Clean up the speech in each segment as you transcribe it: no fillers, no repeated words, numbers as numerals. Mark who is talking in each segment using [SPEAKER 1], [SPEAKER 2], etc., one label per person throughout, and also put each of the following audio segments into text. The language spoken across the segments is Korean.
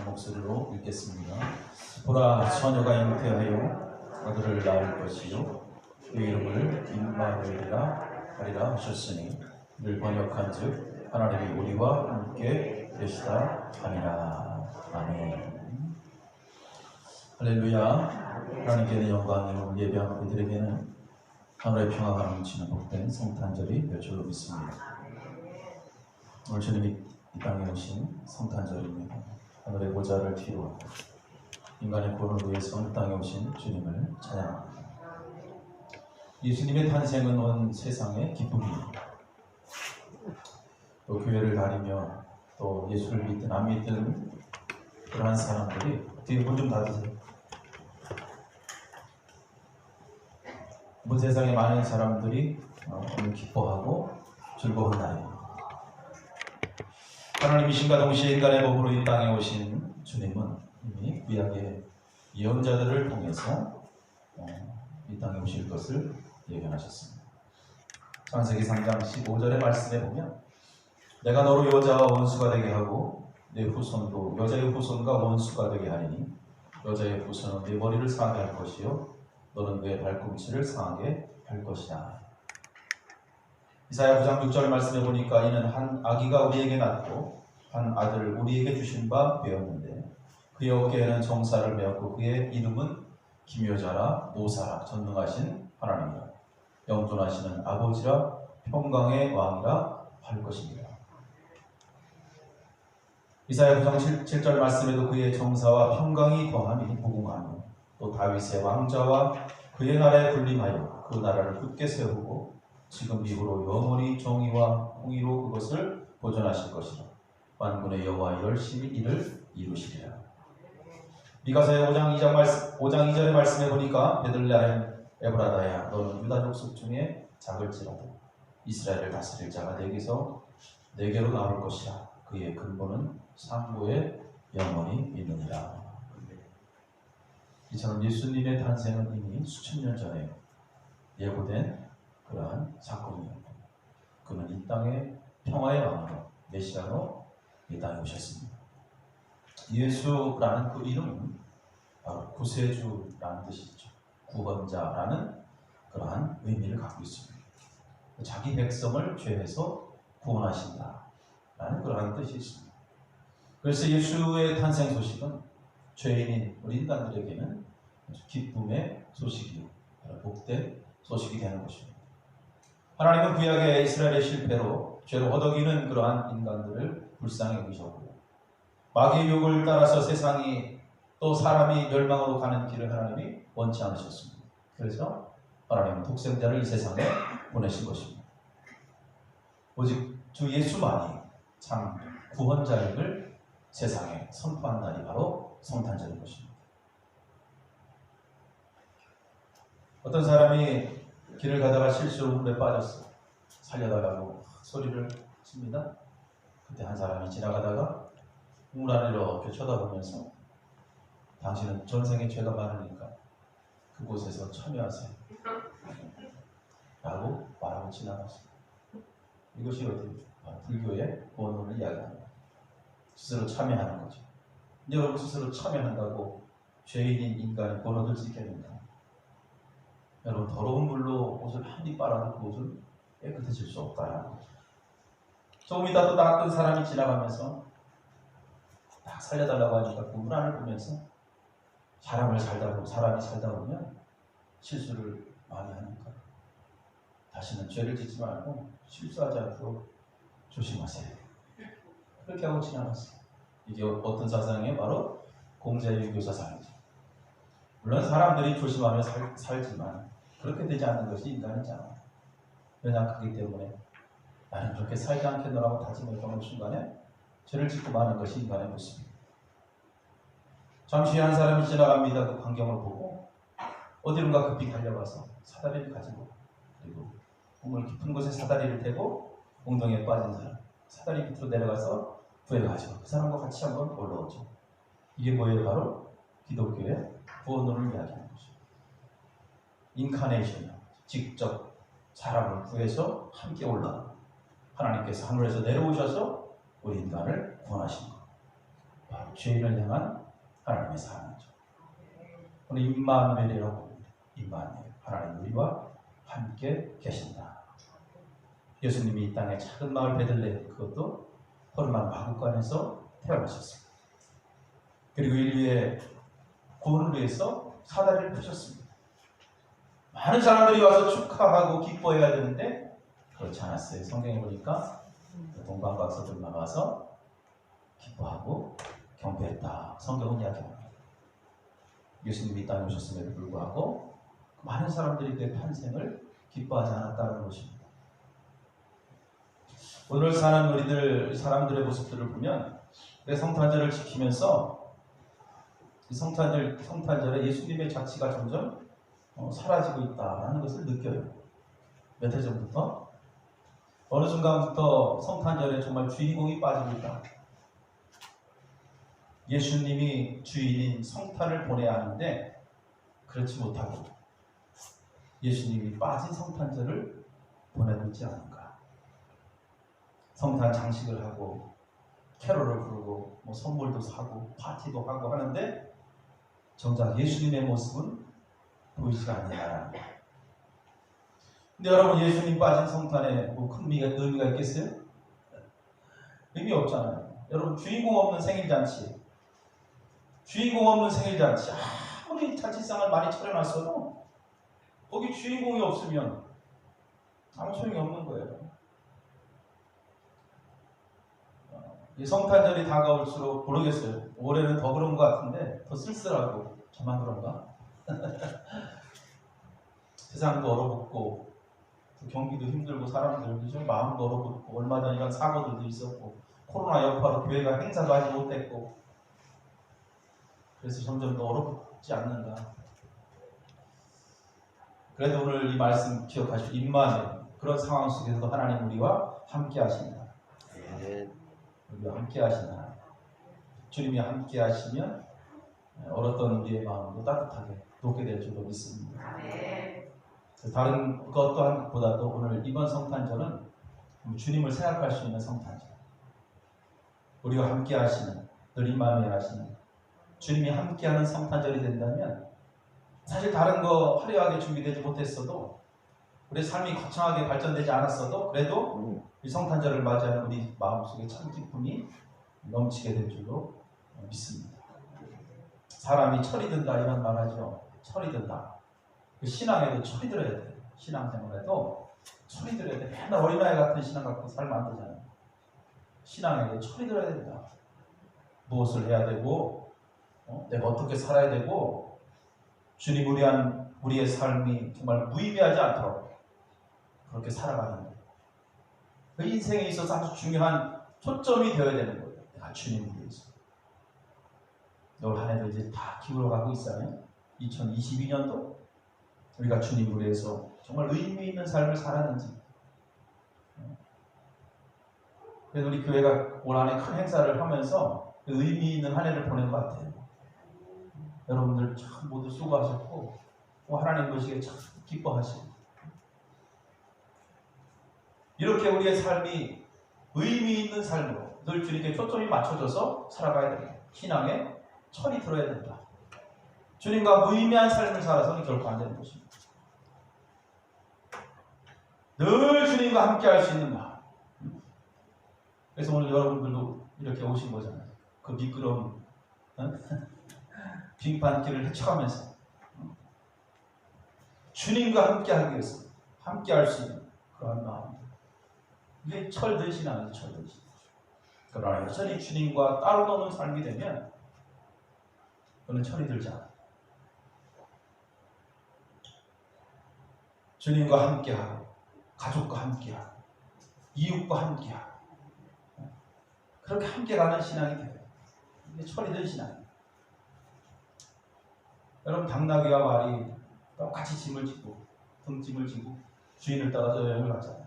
[SPEAKER 1] 목소리로 읽겠습니다. 보라, 처녀가 잉태하여 아들을 낳을 것이요 그 이름을 임마누엘이라 하리라 하셨으니 이를 번역한즉 하나님이 우리와 함께 계시다 하니라. 아멘. 할렐루야. 하나님께는 영광이요 예배하는 이들에게는 하늘의 평화가 넘치는 복된 성탄절이 될 줄로 믿습니다. 오늘 주님이 이 땅에 오신 성탄절입니다. 하늘의 보좌를 뒤로 인간의 구원을 위해서 이 땅에 오신 주님을 찬양합니다. 예수님의 탄생은 온 세상의 기쁨입니다. 또 교회를 다니며 또 예수를 믿든 안 믿든 그러한 사람들이 뒤에 문 좀 닫으세요. 온 세상에 많은 사람들이 오늘 기뻐하고 즐거운 날입니다. 하나님이신과 동시에 인간의 몸으로 이 땅에 오신 주님은 이미 구약의 예언자들을 통해서 이 땅에 오실 것을 예견하셨습니다. 창세기 3장 15절의 말씀에 보면 내가 너로 여자와 원수가 되게 하고 내 후손도 여자의 후손과 원수가 되게 하리니 여자의 후손은 내 머리를 상하게 할 것이요 너는 그의 발꿈치를 상하게 할 것이다. 이사야 9장 6절 말씀에 보니까 이는 한 아기가 우리에게 낳고 한 아들을 우리에게 주신 바 되었는데 그의 어깨에는 정사를 메었고 그의 이름은 기묘자라 모사라 전능하신 하나님이라 영존하시는 아버지라 평강의 왕이라 할 것입니다. 이사야 9장 7절 말씀에도 그의 정사와 평강이 더함이 무궁하며 또 다윗의 왕자와 그의 나라에 군림하여 그 나라를 굳게 세우고 지금 이후로 영원히 정의와 공의로 그것을 보존하실 것이라. 만군의 여호와 열심히 이를 이루시리라. 미가서의 5장 2절의 말씀에 보니까 베들레헴 에브라다야 너는 유다 족속 중에 작을지라도 이스라엘을 다스릴 자가 내게로 나올 것이라. 그의 근본은 상고에 영원히 있느니라. 이처럼 예수님의 탄생은 이미 수천 년 전에 예고된 그러한 사건이었고 그는 이 땅의 평화의 왕으로 메시아로 이 땅에 오셨습니다. 예수라는 그 이름은 바로 구세주라는 뜻이죠. 구원자라는 그러한 의미를 갖고 있습니다. 자기 백성을 죄에서 구원하신다라는 그러한 뜻이 있습니다. 그래서 예수의 탄생 소식은 죄인인 우리 인간들에게는 기쁨의 소식이요 복된 소식이 되는 것입니다. 하나님은 구약의 이스라엘의 실패로 죄로 허덕이는 그러한 인간들을 불쌍히 여기셨고 마귀의 유혹을 따라서 세상이 또 사람이 멸망으로 가는 길을 하나님이 원치 않으셨습니다. 그래서 하나님은 독생자를 이 세상에 보내신 것입니다. 오직 주 예수만이 참 구원자임을 세상에 선포한 날이 바로 성탄절인 것입니다. 어떤 사람이 길을 가다가 실수로 물에 빠졌어. 살려달라고 소리를 칩니다. 그때 한 사람이 지나가다가 물 안을 이렇게 쳐다보면서 당신은 전생에 죄가 많으니까 그곳에서 참여하세요 라고 말하고 지나갔어요. 이것이 불교의 본론을 이야기합니다. 스스로 참여하는 거죠. 여러분 스스로 참여한다고 죄인인 인간이 본원을 지켜야 된다. 여러분 더러운 물로 옷을 한입 빨아도 그 옷은 깨끗해질 수 없다라는 거죠. 조금 이따 또 낯선 사람이 지나가면서 딱 살려달라고 하니까 그 물 안을 보면서 사람이 살다 보면 실수를 많이 하니까 다시는 죄를 짓지 말고 실수하지 않도록 조심하세요. 그렇게 하고 지나갔어요. 이게 어떤 사상이에요? 바로 공자유교 사상이죠. 물론 사람들이 조심하며 살지만 그렇게 되지 않는 것이 인간이잖아요. 연약하기 때문에 나는 그렇게 살지 않겠노라고 다짐했던 순간에 죄를 짓고 마는 것이 인간의 모습입니다. 잠시 한 사람이 지나갑니다. 그 광경을 보고 어디론가 급히 달려가서 사다리를 가지고 그리고 우물 깊은 곳에 사다리를 대고 웅덩이에 빠진 사람 사다리 밑으로 내려가서 구해가지고 그 사람과 같이 한번 올라오죠. 이게 뭐예요? 바로 기독교의 구원론을 이야기하는 것입니다. 인카네이션이요. 직접 사람을 구해서 함께 올라가 하나님께서 하늘에서 내려오셔서 우리 인간을 구원하신 것. 바로 죄인을 향한 하나님의 사랑이죠. 오늘 임마누엘이라고 합니다. 임마누엘, 하나님 우리와 함께 계신다. 예수님이 이 땅에 작은 마을 베들레헴, 그것도 호르만 마구간에서 태어나셨습니다. 그리고 인류의 구원을 위해서 사다리를 펴셨습니다. 많은 사람들이 와서 축하하고 기뻐해야 되는데 그렇지 않았어요. 성경에 보니까 동방박사들만 와서 기뻐하고 경배했다. 성경은 이야기합니다. 예수님이 이 땅에 오셨음에도 불구하고 많은 사람들이 그의 탄생을 기뻐하지 않았다는 것입니다. 오늘 사는 우리들 사람들의 모습들을 보면 성탄절을 지키면서 성탄절에 예수님의 자취가 점점 사라지고 있다는 것을 느껴요. 몇 해 전부터 어느 순간부터 성탄절에 정말 주인공이 빠지고 있다. 예수님이 주인인 성탄을 보내야 하는데 그렇지 못하고 예수님이 빠진 성탄절을 보내고 있지 않은가. 성탄 장식을 하고 캐롤을 부르고 선물도 사고 파티도 하고 하는데 정작 예수님의 모습은 보이지가 않냐라는 거예요. 근데 여러분, 예수님 빠진 성탄에 큰 의미가 있겠어요? 의미 없잖아요. 여러분, 주인공 없는 생일잔치, 아무리 잔치상을 많이 차려놨어도 거기 주인공이 없으면 아무 소용이 없는 거예요. 이 성탄절이 다가올수록 모르겠어요. 올해는 더 그런 것 같은데 더 쓸쓸하고 저만 그런가? 세상도 얼어붙고 경기도 힘들고 사람들 그죠? 마음도 얼어붙고 얼마 전 이런 사고들도 있었고 코로나 여파로 교회가 행사도 하지 못했고 그래서 점점 더 얼어붙지 않는가. 그래도 오늘 이 말씀 기억하시고 임마누엘, 그런 상황 속에서도 하나님 우리와 함께 하신다. 우리와 함께 하신다. 주님이 함께 하시면 얼었던 우리의 마음도 따뜻하게 녹게 될 줄로 믿습니다. 다른 것 어떠한 것보다도 오늘 이번 성탄절은 주님을 생각할 수 있는 성탄절. 우리와 함께 하시는, 늘 임마누엘 하시는 주님이 함께하는 성탄절이 된다면 사실 다른 거 화려하게 준비되지 못했어도 우리 삶이 거창하게 발전되지 않았어도 그래도 이 성탄절을 맞이하는 우리 마음속에 참 기쁨이 넘치게 될 줄로 믿습니다. 사람이 철이 든다 이런 말 하죠. 철이 든다. 신앙에도 철이 들어야 돼요. 신앙생활에도 철이 들어야 돼. 맨날 어린아이 같은 신앙 갖고 살면 안 되잖아요. 신앙에도 철이 들어야 된다. 무엇을 해야 되고 내가 어떻게 살아야 되고 주님을 위한 우리의 삶이 정말 무의미하지 않도록 그렇게 살아가는 거예요. 그 인생에 있어서 아주 중요한 초점이 되어야 되는 거예요. 내가 주님을 위해서. 올 한 해도 이제 다 기울어가고 있어요. 2022년도 우리가 주님을 위해서 정말 의미 있는 삶을 살았는지. 그래서 우리 교회가 올 한 해 큰 행사를 하면서 의미 있는 한 해를 보낸 것 같아요. 여러분들 참 모두 수고하셨고 하나님 보시기에 참 기뻐하시고 이렇게 우리의 삶이 의미 있는 삶으로 늘 주님께 초점이 맞춰져서 살아가야 됩니다. 신앙에 철이 들어야 된다. 주님과 무의미한 삶을 살아서는 결코 안 되는 것입니다. 늘 주님과 함께 할 수 있는 마음. 그래서 오늘 여러분들도 이렇게 오신 거잖아요. 그 미끄러운 빙판길을 헤쳐가면서 주님과 함께 하기 위해서 함께 할 수 있는 그런 마음. 이게 철든 신앙이죠. 철든 신앙. 그러나 여전히 주님과 따로 노는 삶이 되면 그는 철이 들지 않아요. 주님과 함께하고 가족과 함께하고 이웃과 함께하고 그렇게 함께 가는 신앙이 돼요. 이게 철이 든 신앙이에요. 여러분, 당나귀와 말이 똑같이 짐을 지고 등짐을 지고 주인을 따라서 여행을 가잖아요.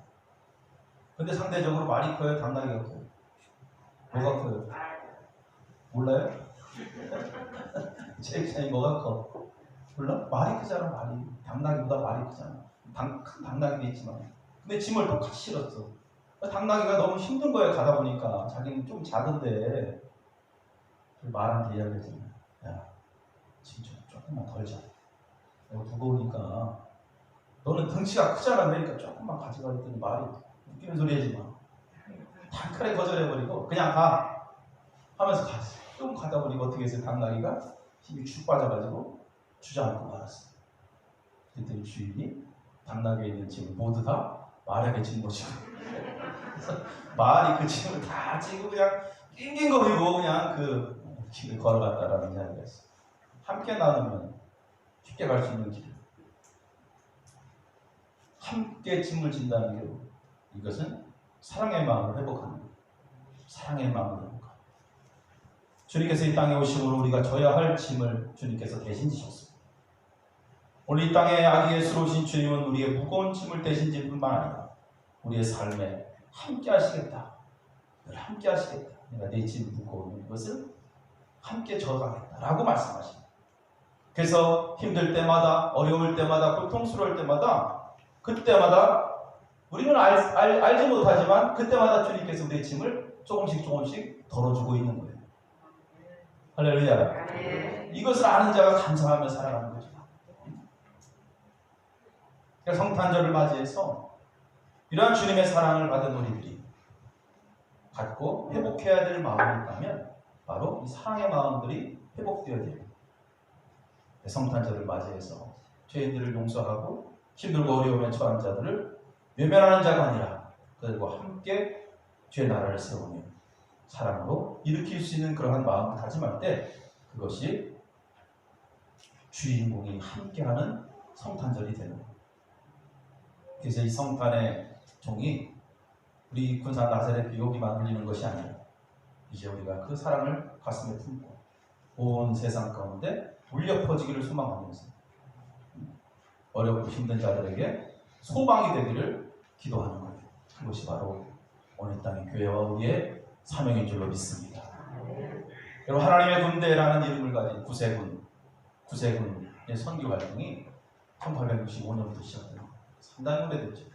[SPEAKER 1] 근데 상대적으로 말이 커요? 당나귀가 커요? 뭐가 커요? 몰라요? 제 입장이 뭐가 커? 몰라? 말이 크잖아. 말이. 당나귀보다 말이 크잖아. 큰 당나귀도 있지만 근데 짐을 똑같이 실었어. 당나귀가 너무 힘든 거예요. 가다 보니까 자기는 좀 작은데 말한테 이야기하잖아. 야, 짐 조금만 덜 자. 이거 무거우니까 너는 덩치가 크잖아. 그러니까 조금만 가져가 했더니 말이 웃기는 소리 하지 마. 단칼에 거절해버리고 그냥 가 하면서 갔어. 좀 가다 보니까 어떻게 해서 당나귀가 힘이 축 빠져가지고 주저앉고 말았어. 그랬더니 주인이 당나귀에 있는 짐을 모두 다 말에게 짊어지고 말이 그 짐을 다 지고 그냥 낑낑거리고 그냥 그 길을 걸어갔다라는 이야기가 있어. 함께 나누면 쉽게 갈 수 있는 길. 함께 짐을 진다는 게 이것은 사랑의 마음을 회복하는 거예요. 사랑의 마음을 회복하는 거예요. 주님께서 이 땅에 오심으로 우리가 져야 할 짐을 주님께서 대신 지셨습니다. 오늘 이 땅에 아기 예수로 오신 주님은 우리의 무거운 짐을 대신 질 뿐만 아니라 우리의 삶에 함께 하시겠다. 함께 하시겠다. 내가 내 짐 무거운 것을 함께 져가겠다라고 말씀하십니다. 그래서 힘들 때마다, 어려울 때마다, 고통스러울 때마다, 그때마다 우리는 알지 못하지만 그때마다 주님께서 우리의 짐을 조금씩 덜어주고 있는 거예요. 할렐루야. 이것을 아는 자가 감사하며 살아가는 거죠. 그러니까 성탄절을 맞이해서 이러한 주님의 사랑을 받은 우리들이 갖고 회복해야 될 마음이 있다면 바로 이 사랑의 마음들이 회복되어야 돼요. 성탄절을 맞이해서 죄인들을 용서하고 힘들고 어려움에 처한 자들을 외면하는 자가 아니라 그들과 함께 죄 나라를 세우며 사랑으로 일으킬 수 있는 그러한 마음을 다짐할 때 그것이 주인공이 함께하는 성탄절이 되는 거예요. 그래서 이 성탄의 종이 우리 군산 나사렛 교육이만 울리는 것이 아니라 이제 우리가 그 사랑을 가슴에 품고 온 세상 가운데 울려 퍼지기를 소망하면서 어렵고 힘든 자들에게 소망이 되기를 기도하는 거예요. 그것이 바로 오늘 땅의 교회와 우리의 사명인 줄로 믿습니다. 여러분, 하나님의 군대라는 이름을 가진 구세군의 선교 활동이 1865년부터 시작돼요. 상당히 오래됐죠.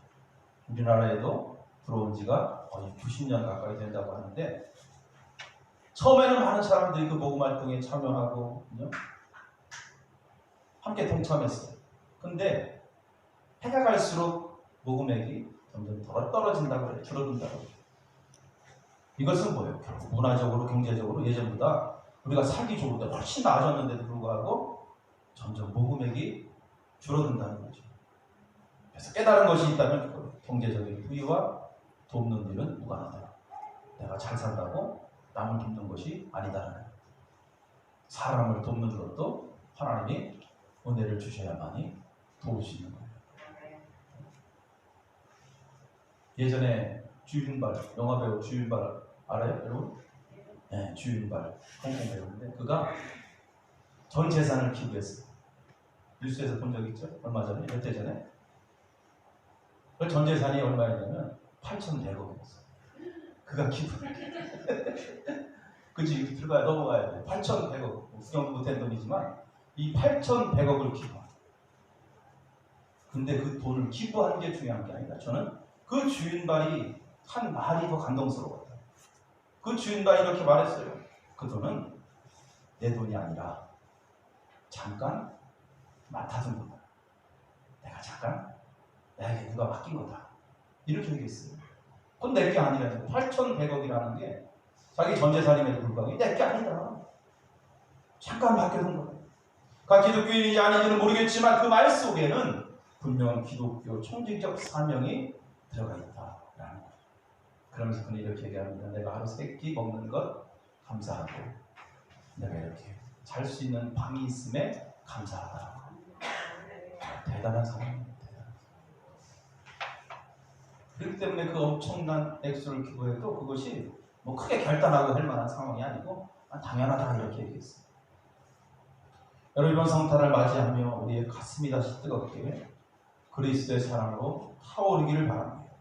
[SPEAKER 1] 우리나라에도 들어온 지가 거의 90년 가까이 된다고 하는데 처음에는 많은 사람들이 그 복음 활동에 참여하고 함께 동참했어요. 근데 해가 갈수록 복음액이 점점 더 떨어진다고 그래요. 줄어든다고 그래요. 이것은 뭐예요? 결국 문화적으로, 경제적으로 예전보다 우리가 살기 좋을 때 훨씬 나아졌는데도 불구하고 점점 복음액이 줄어든다는 거죠. 그래서 깨달은 것이 있다면 경제적인 부유와 돕는 일은 무관하다. 내가 잘 산다고 남을 돕는 것이 아니다라는 거예요. 사람을 돕는 것도 하나님이 은혜를 주셔야만이 도울 수 있는 거예요. 예전에 주윤발, 영화배우 주윤발 알아요, 여러분? 네, 주윤발 홍콩 배우인데 그가 전 재산을 기부했어요. 뉴스에서 본 적 있죠? 얼마 전에, 몇 달 전에. 그 전 재산이 얼마였냐면 8,100억이었어요. 그가 기부했어요. 그치, 들어가야 넘어가야 돼. 8,100억. 수경도 못한 돈이지만 이 8,100억을 기부한. 근데 그 돈을 기부한 게 중요한 게 아니다. 저는 그 주인발이 한 말이 더 감동스러웠다. 그 주인발이 이렇게 말했어요. 그 돈은 내 돈이 아니라 잠깐 맡아둔 거다. 내가 잠깐 나에게 누가 맡긴 거다. 이렇게 얘기했어요. 그건 내 게 아니라 8,100억이라는 게 자기 전 재산임에도 불구하고 내 게 아니다. 잠깐 맡겨둔 거다. 그 기독교인인지 아닌지는 모르겠지만 그 말 속에는 분명한 기독교 총직적 사명이 들어가 있다라는 거죠. 그러면서 그는 이렇게 얘기합니다. 내가 하루 3끼 먹는 것 감사하고 내가 이렇게 잘 수 있는 방이 있음에 감사하다. 대단한 사람입니다. 그렇기 때문에 그 엄청난 액수를 기부해도 그것이 뭐 크게 결단하고 할 만한 상황이 아니고 당연하다 이렇게 얘기했어요. 여러분, 이번 성탄을 맞이하며 우리의 가슴이 다시 뜨겁게 그리스도의 사랑으로 타오르기를 바랍니다.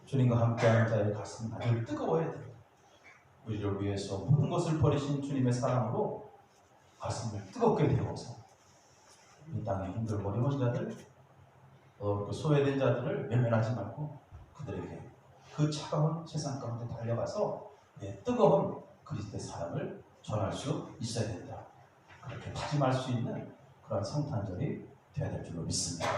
[SPEAKER 1] 주님과 함께하는 자의 가슴이 아주 뜨거워야 돼요. 우리를 위해서 모든 것을 버리신 주님의 사랑으로 가슴을 뜨겁게 데워서 이 땅에 힘들고 어려운 자들, 소외된 자들을 외면하지 말고 그들에게 그 차가운 세상 가운데 달려가서 뜨거운 그리스도의 사랑을 전할 수 있어야 된다. 그렇게 다짐할 수 있는 그런 성탄절이 되어야 될 줄로 믿습니다.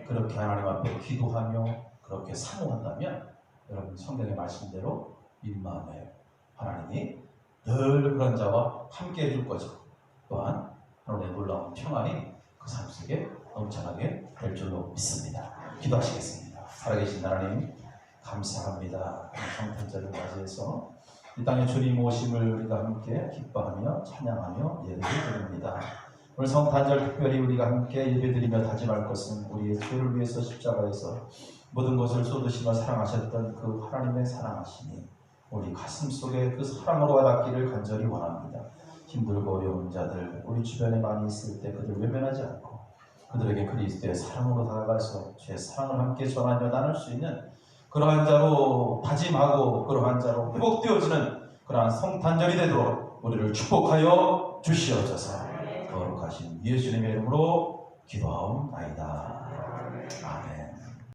[SPEAKER 1] 그렇게 하나님 앞에 기도하며 그렇게 사모한다면 여러분 성경의 말씀대로 민마음에 하나님이 늘 그런 자와 함께 해줄 거죠. 또한 하나님의 놀라운 평안이 그 삶 속에 넘쳐나게 될 줄로 믿습니다. 기도하시겠습니다. 살아계신 하나님 감사합니다. 성탄절을 맞이해서 이 땅에 주님 오심을 우리가 함께 기뻐하며 찬양하며 예배를 드립니다. 오늘 성탄절 특별히 우리가 함께 예배드리며 다짐할 것은 우리의 죄를 위해서 십자가에서 모든 것을 쏟으시며 사랑하셨던 그 하나님의 사랑하심이 우리 가슴 속에 그 사랑으로 와닿기를 간절히 원합니다. 힘들고 어려운 자들 우리 주변에 많이 있을 때 그들 외면하지 않고 그들에게 그리스도의 사랑으로 다가가서 죄의 사랑을 함께 전하며 나눌 수 있는 그러한 자로 다짐하고 그러한 자로 회복되어지는 그러한 성탄절이 되도록 우리를 축복하여 주시옵소서. 거룩하신 예수님의 이름으로 기도하옵나이다. 아멘.